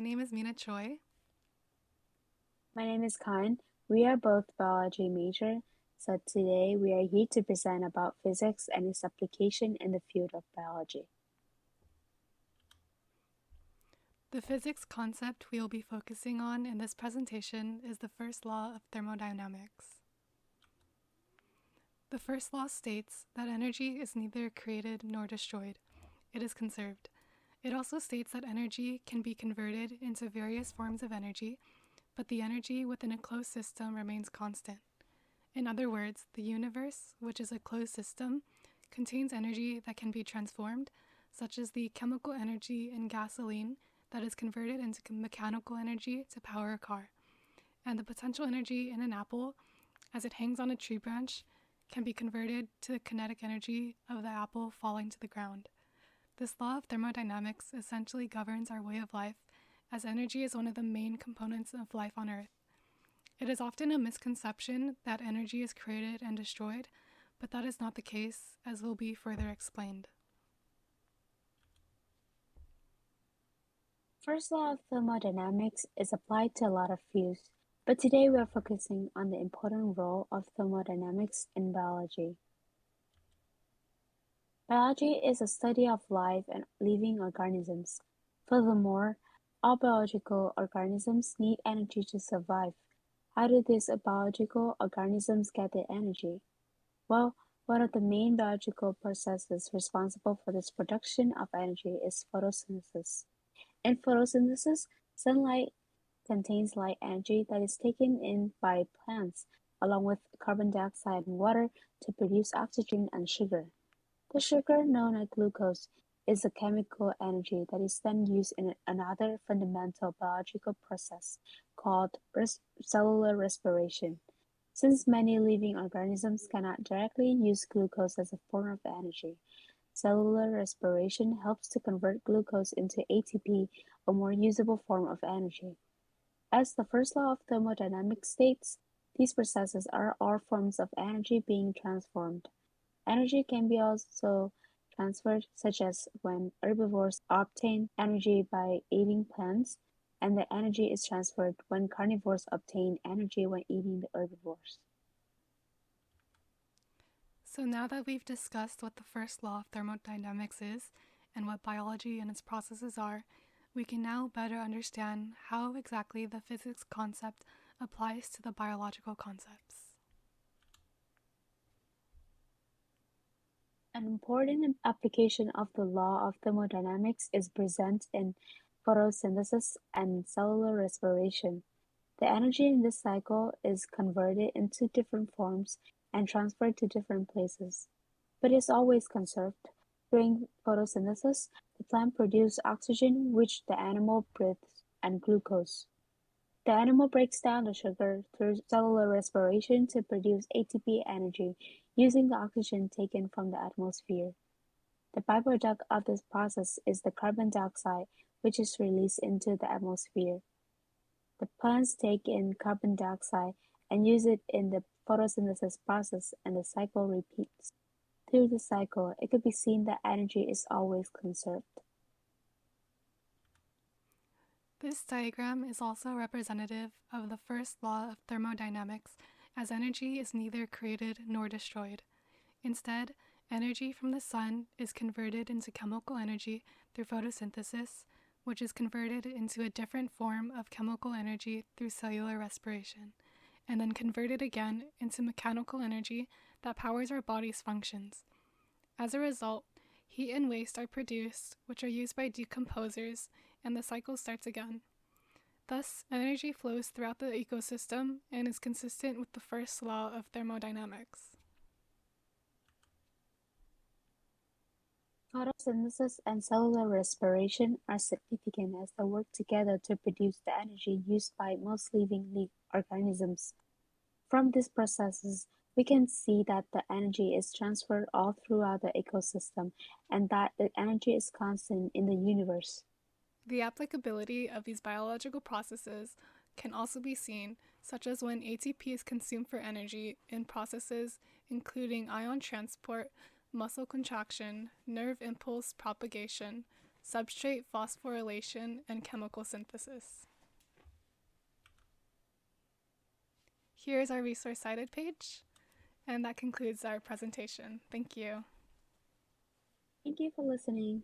My name is Mina Choi. My name is Khanh. We are both biology major, so today we are here to present about physics and its application in the field of biology. The physics concept we will be focusing on in this presentation is the first law of thermodynamics. The first law states that energy is neither created nor destroyed, it is conserved. It also states that energy can be converted into various forms of energy, but the energy within a closed system remains constant. In other words, the universe, which is a closed system, contains energy that can be transformed, such as the chemical energy in gasoline that is converted into mechanical energy to power a car, and the potential energy in an apple, as it hangs on a tree branch, can be converted to the kinetic energy of the apple falling to the ground. This law of thermodynamics essentially governs our way of life, as energy is one of the main components of life on Earth. It is often a misconception that energy is created and destroyed, but that is not the case, as will be further explained. First law of thermodynamics is applied to a lot of fields, but today we are focusing on the important role of thermodynamics in biology. Biology is a study of life and living organisms. Furthermore, all biological organisms need energy to survive. How do these biological organisms get their energy? Well, one of the main biological processes responsible for this production of energy is photosynthesis. In photosynthesis, sunlight contains light energy that is taken in by plants, along with carbon dioxide and water, to produce oxygen and sugar. The sugar, known as glucose, is a chemical energy that is then used in another fundamental biological process called cellular respiration. Since many living organisms cannot directly use glucose as a form of energy, cellular respiration helps to convert glucose into ATP, a more usable form of energy. As the first law of thermodynamics states, these processes are all forms of energy being transformed. Energy can be also transferred, such as when herbivores obtain energy by eating plants, and the energy is transferred when carnivores obtain energy when eating the herbivores. So now that we've discussed what the first law of thermodynamics is and what biology and its processes are, we can now better understand how exactly the physics concept applies to the biological concepts. An important application of the law of thermodynamics is present in photosynthesis and cellular respiration. The energy in this cycle is converted into different forms and transferred to different places, but is always conserved. During photosynthesis, the plant produces oxygen, which the animal breathes, and glucose. The animal breaks down the sugar through cellular respiration to produce ATP energy using the oxygen taken from the atmosphere. The byproduct of this process is the carbon dioxide, which is released into the atmosphere. The plants take in carbon dioxide and use it in the photosynthesis process, and the cycle repeats. Through the cycle, it could be seen that energy is always conserved. This diagram is also representative of the first law of thermodynamics, as energy is neither created nor destroyed. Instead, energy from the sun is converted into chemical energy through photosynthesis, which is converted into a different form of chemical energy through cellular respiration, and then converted again into mechanical energy that powers our body's functions. As a result, heat and waste are produced, which are used by decomposers, and the cycle starts again. Thus, energy flows throughout the ecosystem and is consistent with the first law of thermodynamics. Photosynthesis and cellular respiration are significant as they work together to produce the energy used by most living organisms. From these processes, we can see that the energy is transferred all throughout the ecosystem and that the energy is constant in the universe. The applicability of these biological processes can also be seen, such as when ATP is consumed for energy in processes including ion transport, muscle contraction, nerve impulse propagation, substrate phosphorylation, and chemical synthesis. Here is our resource cited page, and that concludes our presentation. Thank you. Thank you for listening.